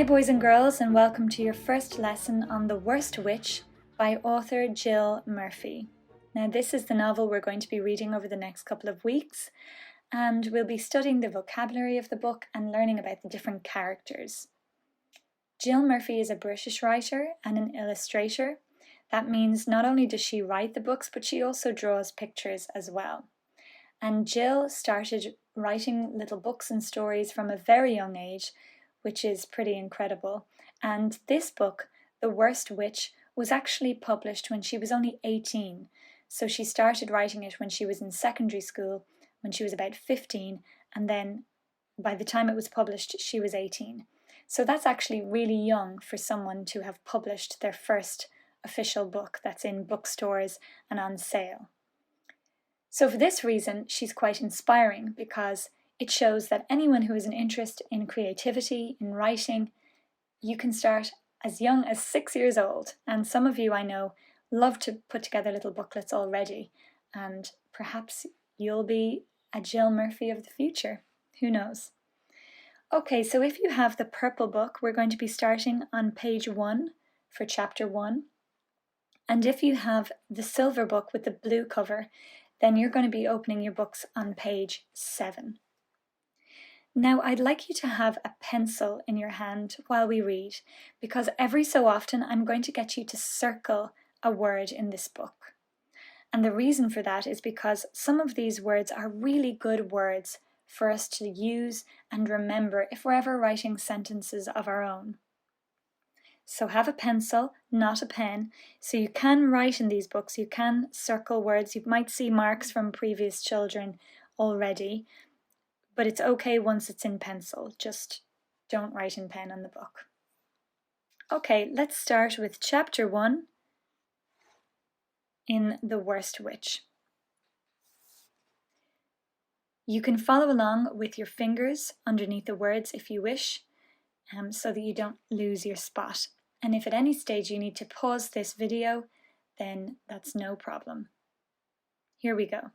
boys and girls, and welcome to your first lesson on The Worst Witch by author Jill Murphy. Now, this is the novel we're going to be reading over the next couple of weeks, and we'll be studying the vocabulary of the book and learning about the different characters. Jill Murphy is a British writer and an illustrator. That means not only does she write the books, but she also draws pictures as well. And Jill started writing little books and stories from a very young age, which is pretty incredible. And this book, The Worst Witch, was actually published when she was only 18. So she started writing it when she was in secondary school, when she was about 15, and then by the time it was published, she was 18. So that's actually really young for someone to have published their first official book that's in bookstores and on sale. So for this reason, she's quite inspiring because it shows that anyone who has an interest in creativity, in writing, you can start as young as 6 years old. And some of you, I know, love to put together little booklets already. And perhaps you'll be a Jill Murphy of the future. Who knows? Okay, so if you have the purple book, we're going to be starting on page 1 for chapter 1. And if you have the silver book with the blue cover, then you're going to be opening your books on page 7. Now, I'd like you to have a pencil in your hand while we read, because every so often I'm going to get you to circle a word in this book. And the reason for that is because some of these words are really good words for us to use and remember if we're ever writing sentences of our own. So have a pencil, not a pen, so you can write in these books, you can circle words, you might see marks from previous children already, but it's okay once it's in pencil, just don't write in pen on the book. Okay, let's start with chapter 1 in The Worst Witch. You can follow along with your fingers underneath the words if you wish, so that you don't lose your spot. And if at any stage you need to pause this video, then that's no problem. Here we go.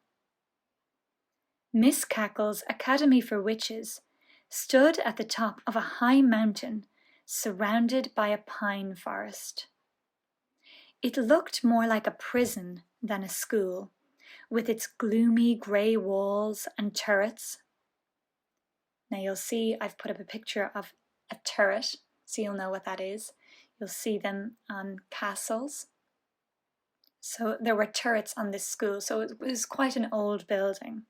Miss Cackle's Academy for Witches stood at the top of a high mountain surrounded by a pine forest. It looked more like a prison than a school, with its gloomy grey walls and turrets. Now you'll see I've put up a picture of a turret, so you'll know what that is. You'll see them on castles. So there were turrets on this school, so it was quite an old building.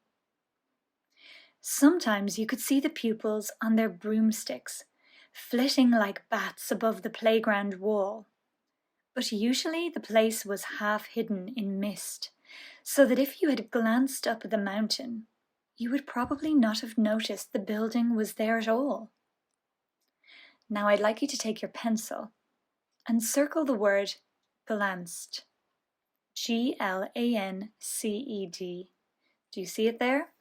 Sometimes you could see the pupils on their broomsticks, flitting like bats above the playground wall. But usually the place was half hidden in mist, so that if you had glanced up the mountain, you would probably not have noticed the building was there at all. Now I'd like you to take your pencil and circle the word glanced. G-L-A-N-C-E-D. Do you see it there?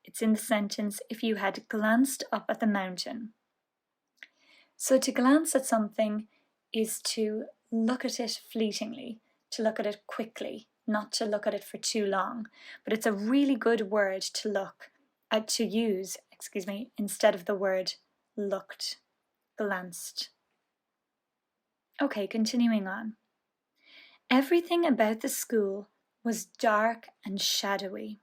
It's in the sentence, if you had glanced up at the mountain. So to glance at something is to look at it fleetingly, to look at it quickly, not to look at it for too long. But it's a really good word to use, instead of the word looked, glanced. Okay, continuing on. Everything about the school was dark and shadowy.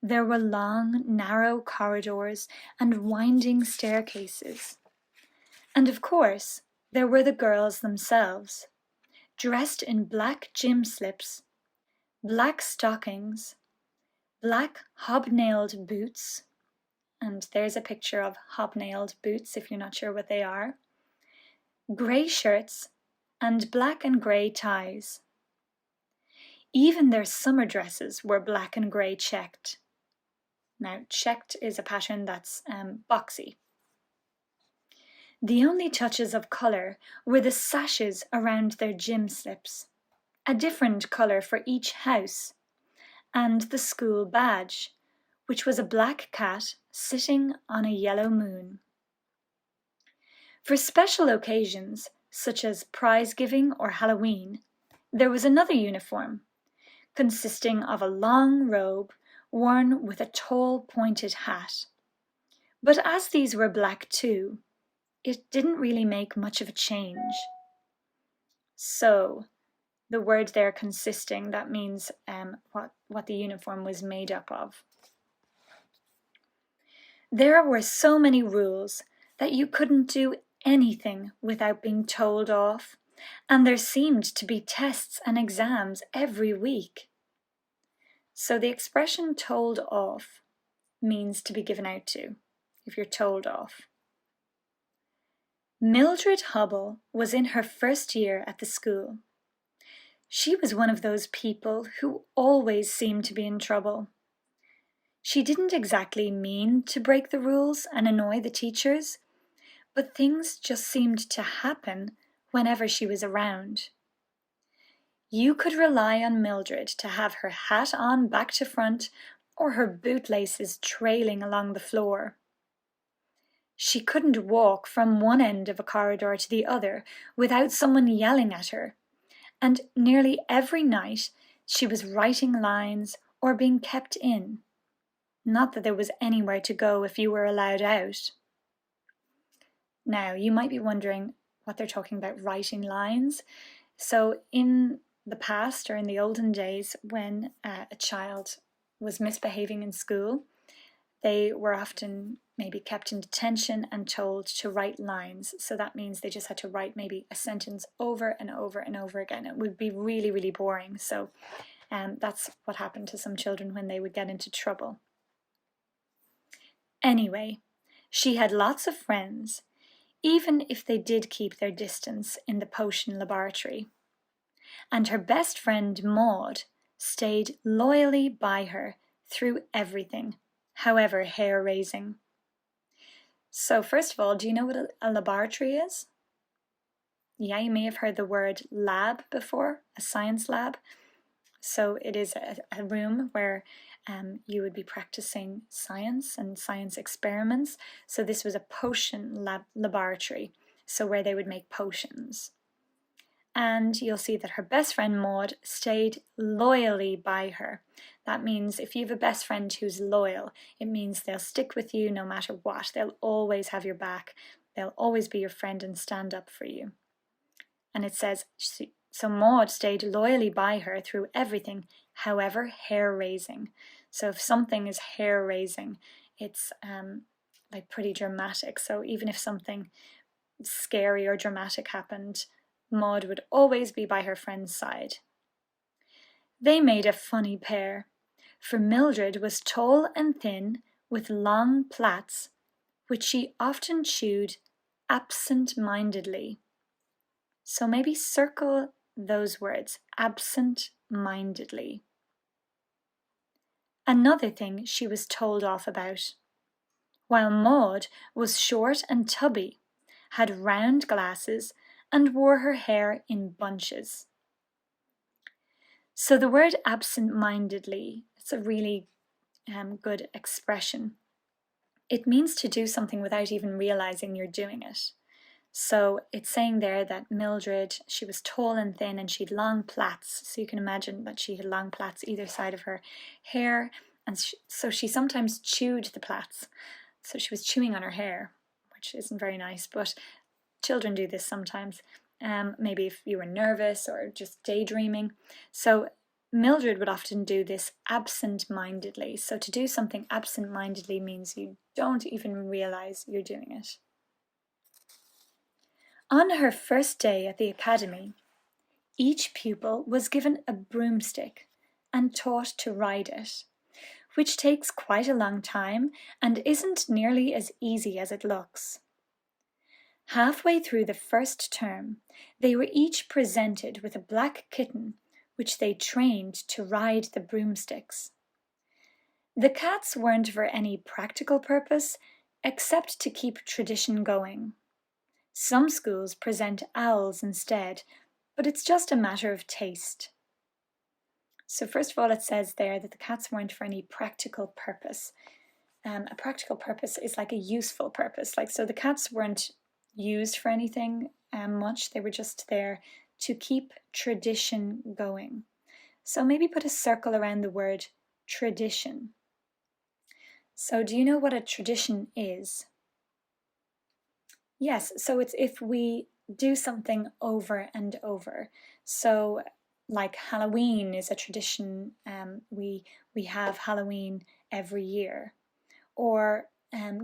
There were long, narrow corridors and winding staircases. And of course, there were the girls themselves, dressed in black gym slips, black stockings, black hobnailed boots, and there's a picture of hobnailed boots if you're not sure what they are, grey shirts, and black and grey ties. Even their summer dresses were black and grey checked. Now, checked is a pattern that's boxy. The only touches of colour were the sashes around their gym slips, a different colour for each house, and the school badge, which was a black cat sitting on a yellow moon. For special occasions, such as prize giving or Halloween, there was another uniform, consisting of a long robe worn with a tall pointed hat. But as these were black too, it didn't really make much of a change. So, the word there consisting, that means what the uniform was made up of. There were so many rules that you couldn't do anything without being told off, and there seemed to be tests and exams every week. So the expression told off means to be given out to, if you're told off. Mildred Hubble was in her first year at the school. She was one of those people who always seemed to be in trouble. She didn't exactly mean to break the rules and annoy the teachers, but things just seemed to happen whenever she was around. You could rely on Mildred to have her hat on back to front or her bootlaces trailing along the floor. She couldn't walk from one end of a corridor to the other without someone yelling at her, and nearly every night she was writing lines or being kept in. Not that there was anywhere to go if you were allowed out. Now, you might be wondering what they're talking about, writing lines. So in the past, or in the olden days, when a child was misbehaving in school, they were often maybe kept in detention and told to write lines. So that means they just had to write maybe a sentence over and over and over again. It would be really, really boring. So that's what happened to some children when they would get into trouble. Anyway, she had lots of friends, even if they did keep their distance in the potion laboratory. And her best friend Maud stayed loyally by her through everything, however hair-raising. So first of all, do you know what a laboratory is? Yeah, you may have heard the word lab before, a science lab. So it is a room where you would be practicing science and science experiments. So this was a potion laboratory, so where they would make potions. And you'll see that her best friend Maud stayed loyally by her. That means if you have a best friend who's loyal, it means they'll stick with you no matter what. They'll always have your back. They'll always be your friend and stand up for you. And it says, so Maud stayed loyally by her through everything, however hair-raising. So if something is hair-raising, it's like pretty dramatic. So even if something scary or dramatic happened, Maud would always be by her friend's side. They made a funny pair, for Mildred was tall and thin with long plaits, which she often chewed absent-mindedly. So maybe circle those words, absent-mindedly. Another thing she was told off about. While Maud was short and tubby, had round glasses, and wore her hair in bunches. So the word absent-mindedly, it's a really good expression. It means to do something without even realizing you're doing it. So it's saying there that Mildred, she was tall and thin and she had long plaits. So you can imagine that she had long plaits either side of her hair. And so she sometimes chewed the plaits. So she was chewing on her hair, which isn't very nice, but children do this sometimes. Maybe if you were nervous or just daydreaming. So Mildred would often do this absent-mindedly. So to do something absent-mindedly means you don't even realize you're doing it. On her first day at the academy, each pupil was given a broomstick and taught to ride it, which takes quite a long time and isn't nearly as easy as it looks. Halfway through the first term, they were each presented with a black kitten, which they trained to ride the broomsticks. The cats weren't for any practical purpose, except to keep tradition going. Some schools present owls instead, but it's just a matter of taste. So first of all, it says there that the cats weren't for any practical purpose. A practical purpose is like a useful purpose. So the cats weren't used for anything much. They were just there to keep tradition going. So maybe put a circle around the word tradition. So do you know what a tradition is? Yes, so it's if we do something over and over. So, like Halloween is a tradition. We have Halloween every year, or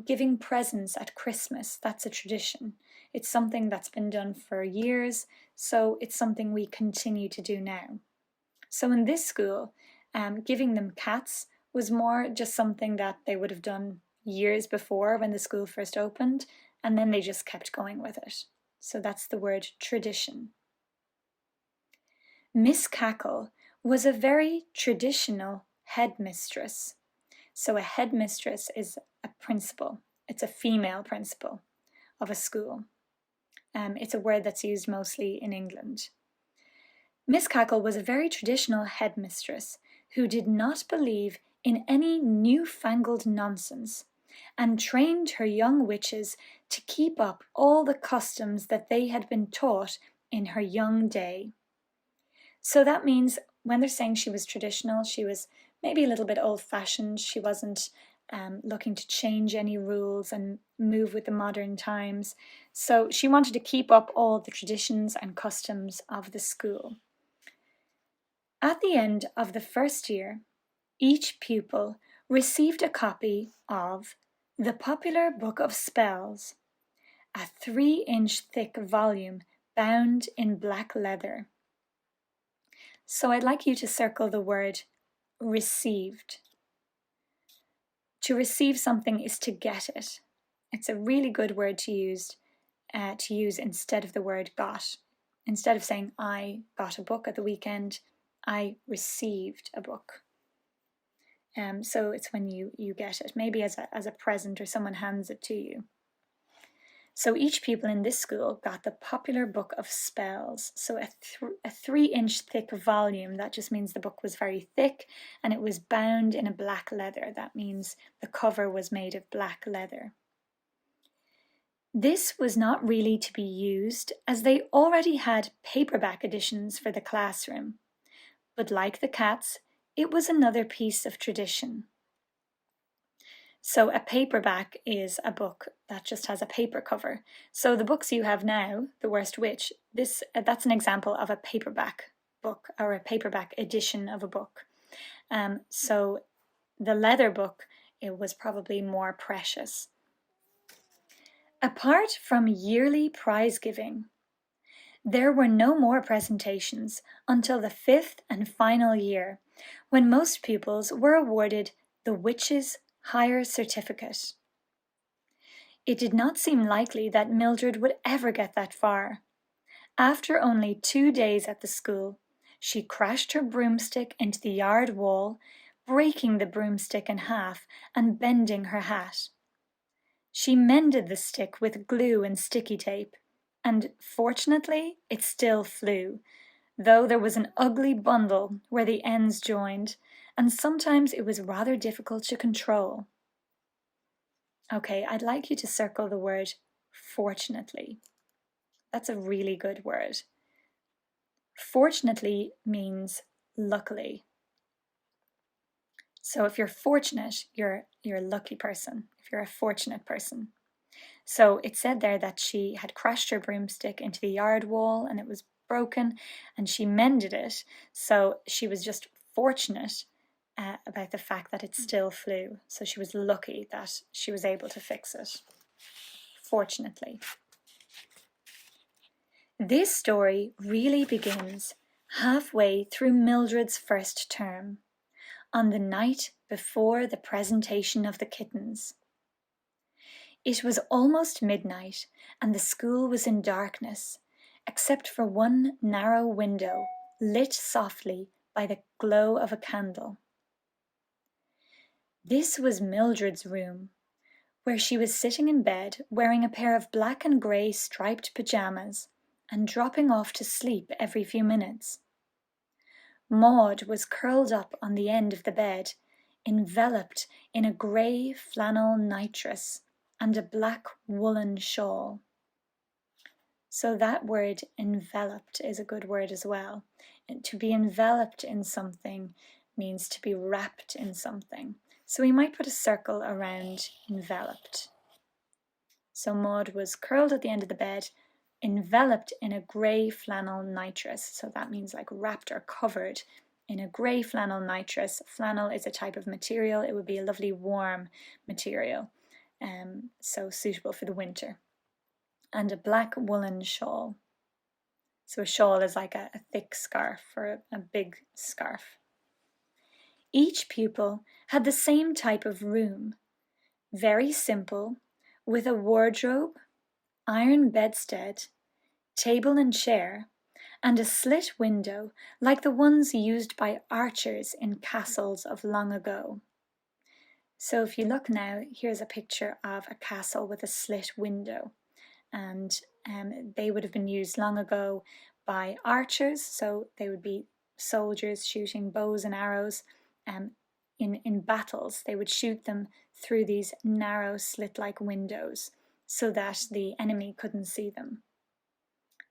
giving presents at Christmas. That's a tradition. It's something that's been done for years, so it's something we continue to do now. So in this school, giving them cats was more just something that they would have done years before when the school first opened, and then they just kept going with it. So that's the word tradition. Miss Cackle was a very traditional headmistress. So a headmistress is a principal. It's a female principal of a school. It's a word that's used mostly in England. Miss Cackle was a very traditional headmistress who did not believe in any newfangled nonsense, and trained her young witches to keep up all the customs that they had been taught in her young day. So that means when they're saying she was traditional, she was maybe a little bit old-fashioned. She wasn't looking to change any rules and move with the modern times. So she wanted to keep up all the traditions and customs of the school. At the end of the first year, each pupil received a copy of The Popular Book of Spells, a 3-inch thick volume bound in black leather. So I'd like you to circle the word received. To receive something is to get it. It's a really good word to use instead of the word got. Instead of saying I got a book at the weekend, I received a book. So it's when you get it, maybe as a present or someone hands it to you. So each pupil in this school got the Popular Book of Spells. So a 3-inch thick volume. That just means the book was very thick and it was bound in a black leather. That means the cover was made of black leather. This was not really to be used as they already had paperback editions for the classroom. But like the cats, it was another piece of tradition. So a paperback is a book that just has a paper cover. So the books you have now, The Worst Witch, that's an example of a paperback book or a paperback edition of a book. So the leather book, it was probably more precious. Apart from yearly prize giving, there were no more presentations until the 5th and final year, when most pupils were awarded the Witch's Higher Certificate. It did not seem likely that Mildred would ever get that far. After only 2 days at the school, she crashed her broomstick into the yard wall, breaking the broomstick in half and bending her hat. She mended the stick with glue and sticky tape, and fortunately it still flew, though there was an ugly bundle where the ends joined, and sometimes it was rather difficult to control. Okay, I'd like you to circle the word fortunately. That's a really good word. Fortunately means luckily. So if you're fortunate, you're a lucky person, if you're a fortunate person. So it said there that she had crashed her broomstick into the yard wall and it was broken and she mended it. So she was just fortunate about the fact that it still flew. So she was lucky that she was able to fix it. Fortunately. This story really begins halfway through Mildred's first term, on the night before the presentation of the kittens. It was almost midnight and the school was in darkness, except for one narrow window lit softly by the glow of a candle. This was Mildred's room, where she was sitting in bed wearing a pair of black and grey striped pyjamas and dropping off to sleep every few minutes. Maud was curled up on the end of the bed, enveloped in a grey flannel nightdress and a black woolen shawl. So that word enveloped is a good word as well. To be enveloped in something means to be wrapped in something. So we might put a circle around enveloped. So Maud was curled at the end of the bed, enveloped in a grey flannel nitrous. So that means like wrapped or covered in a grey flannel nitrous. Flannel is a type of material. It would be a lovely warm material, so suitable for the winter. And a black woolen shawl. So a shawl is like a thick scarf or a big scarf. Each pupil had the same type of room, very simple, with a wardrobe, iron bedstead, table and chair, and a slit window like the ones used by archers in castles of long ago. So if you look now, here's a picture of a castle with a slit window, and they would have been used long ago by archers, so they would be soldiers shooting bows and arrows. In battles, they would shoot them through these narrow slit-like windows so that the enemy couldn't see them.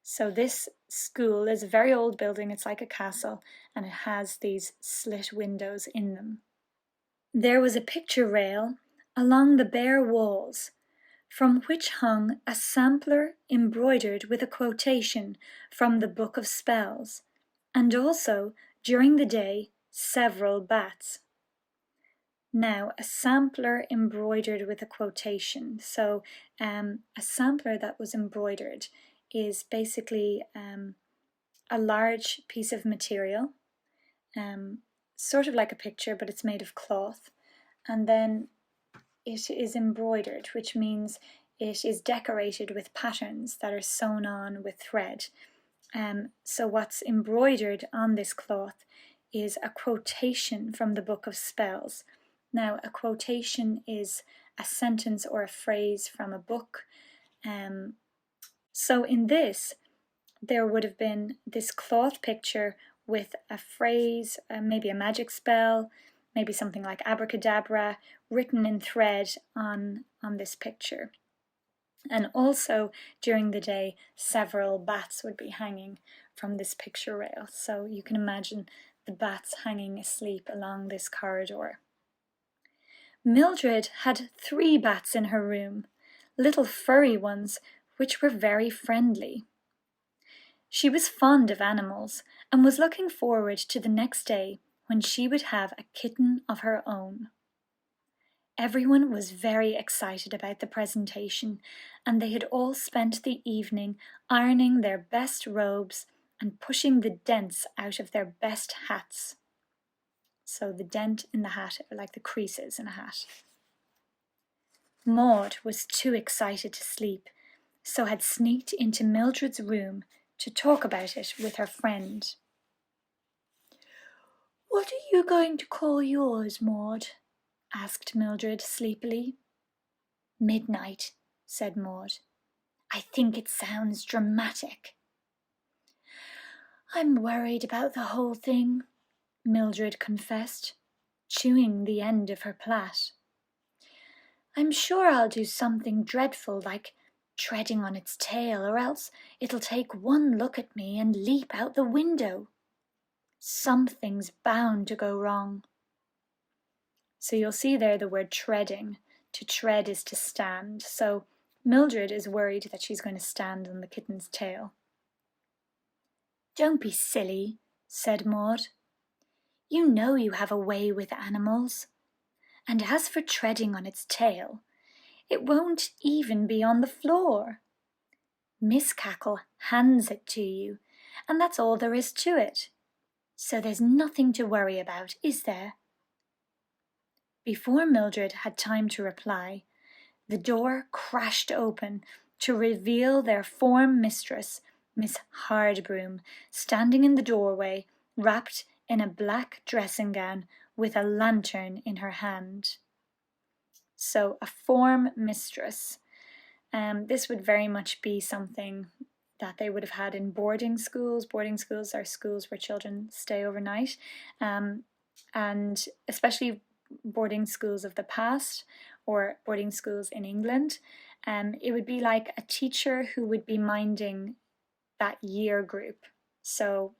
So this school is a very old building. It's like a castle, and it has these slit windows in them. There was a picture rail along the bare walls, from which hung a sampler embroidered with a quotation from the Book of Spells, and also, during the day, several bats. Now, a sampler embroidered with a quotation. So, a sampler that was embroidered is basically a large piece of material, sort of like a picture, but it's made of cloth, and then it is embroidered, which means it is decorated with patterns that are sewn on with thread. So what's embroidered on this cloth is a quotation from the Book of Spells. Now, a quotation is a sentence or a phrase from a book. So in this, there would have been this cloth picture with a phrase, maybe a magic spell, maybe something like abracadabra, written in thread on this picture. And also, during the day, several bats would be hanging from this picture rail. So you can imagine the bats hanging asleep along this corridor. Mildred had 3 bats in her room, little furry ones, which were very friendly. She was fond of animals and was looking forward to the next day when she would have a kitten of her own. Everyone was very excited about the presentation, and they had all spent the evening ironing their best robes and pushing the dents out of their best hats. So the dent in the hat are like the creases in a hat. Maud was too excited to sleep, so had sneaked into Mildred's room to talk about it with her friend. "What are you going to call yours, Maud?" asked Mildred sleepily. "Midnight," said Maud. "I think it sounds dramatic." "I'm worried about the whole thing," Mildred confessed, chewing the end of her plait. "I'm sure I'll do something dreadful like treading on its tail, or else it'll take one look at me and leap out the window. Something's bound to go wrong." So you'll see there the word treading. To tread is to stand. So Mildred is worried that she's going to stand on the kitten's tail. "Don't be silly," said Maud. "You know you have a way with animals. And as for treading on its tail, it won't even be on the floor. Miss Cackle hands it to you, and that's all there is to it. So there's nothing to worry about, is there?" Before Mildred had time to reply, the door crashed open to reveal their form mistress, Miss Hardbroom, standing in the doorway, wrapped in a black dressing gown with a lantern in her hand. So a form mistress. This would very much be something that they would have had in boarding schools. Boarding schools are schools where children stay overnight, and especially boarding schools of the past or boarding schools in England. It would be like a teacher who would be minding that year group. So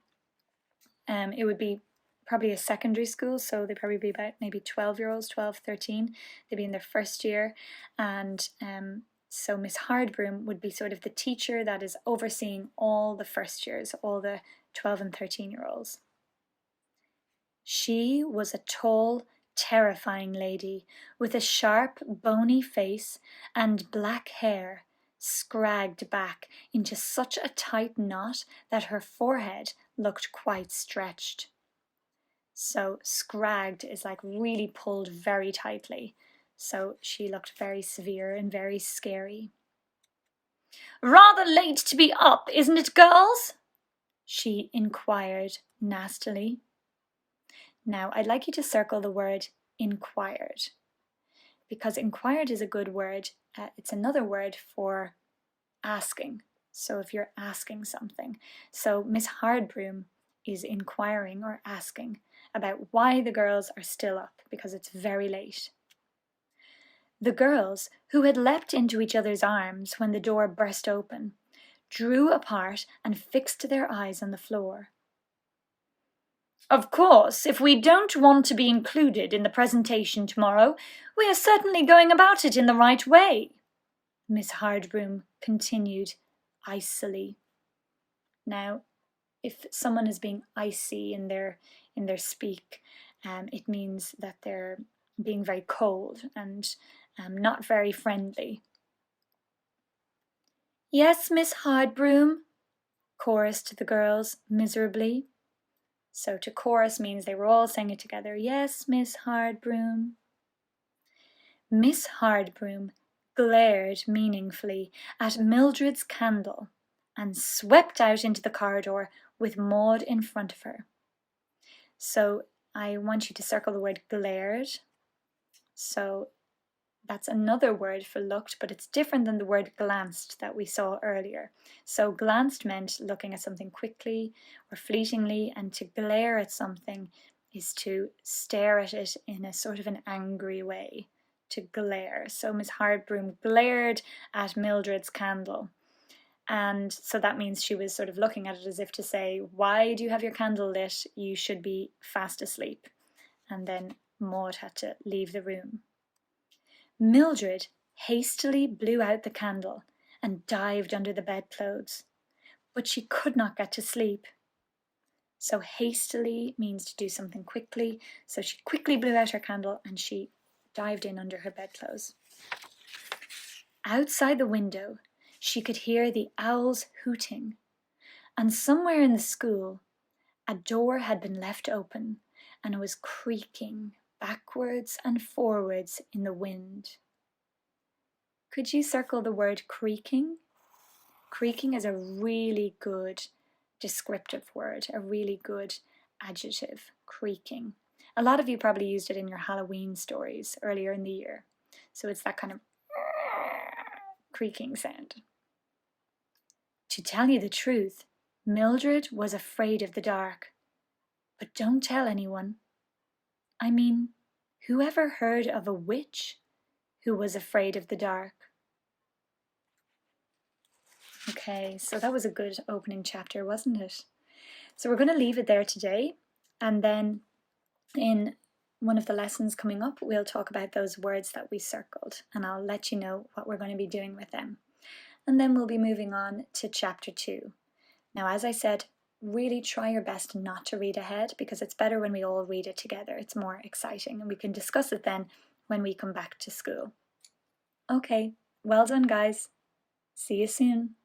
it would be probably a secondary school, so they'd probably be about maybe 12-year-olds, 12, 13. They'd be in their first year, and So Miss Hardbroom would be sort of the teacher that is overseeing all the first years, all the 12 and 13-year-olds. She was a tall, terrifying lady with a sharp, bony face and black hair scragged back into such a tight knot that her forehead looked quite stretched. So scragged is like really pulled very tightly. So she looked very severe and very scary. "Rather late to be up, isn't it, girls?" she inquired nastily. Now, I'd like you to circle the word inquired, because inquired is a good word. It's another word for asking. So if you're asking something. So Miss Hardbroom is inquiring or asking about why the girls are still up, because it's very late. The girls, who had leapt into each other's arms when the door burst open, drew apart and fixed their eyes on the floor. "Of course, if we don't want to be included in the presentation tomorrow, we are certainly going about it in the right way," Miss Hardbroom continued icily. Now, if someone is being icy in their speak, it means that they're being very cold and not very friendly. "Yes, Miss Hardbroom," chorused the girls miserably. So to chorus means they were all saying it together. "Yes, Miss Hardbroom." Miss Hardbroom glared meaningfully at Mildred's candle and swept out into the corridor with Maud in front of her. So I want you to circle the word glared. So that's another word for looked, but it's different than the word glanced that we saw earlier. So glanced meant looking at something quickly or fleetingly, and to glare at something is to stare at it in a sort of an angry way, to glare. So Miss Hardbroom glared at Mildred's candle. And so that means she was sort of looking at it as if to say, "Why do you have your candle lit? You should be fast asleep." And then Maud had to leave the room. Mildred hastily blew out the candle and dived under the bedclothes, but she could not get to sleep. So hastily means to do something quickly, so she quickly blew out her candle and she dived in under her bedclothes. Outside the window, she could hear the owls hooting, and somewhere in the school, a door had been left open and was creaking backwards and forwards in the wind. Could you circle the word creaking? Creaking is a really good descriptive word, a really good adjective, creaking. A lot of you probably used it in your Halloween stories earlier in the year. So it's that kind of creaking sound. To tell you the truth, Mildred was afraid of the dark. But don't tell anyone. I mean, who ever heard of a witch who was afraid of the dark? Okay, so that was a good opening chapter, wasn't it? So we're going to leave it there today, and then in one of the lessons coming up, we'll talk about those words that we circled, and I'll let you know what we're going to be doing with them. And then we'll be moving on to chapter 2. Now, as I said, really try your best not to read ahead, because it's better when we all read it together. It's more exciting, and we can discuss it then when we come back to school. Okay, well done, guys. See you soon.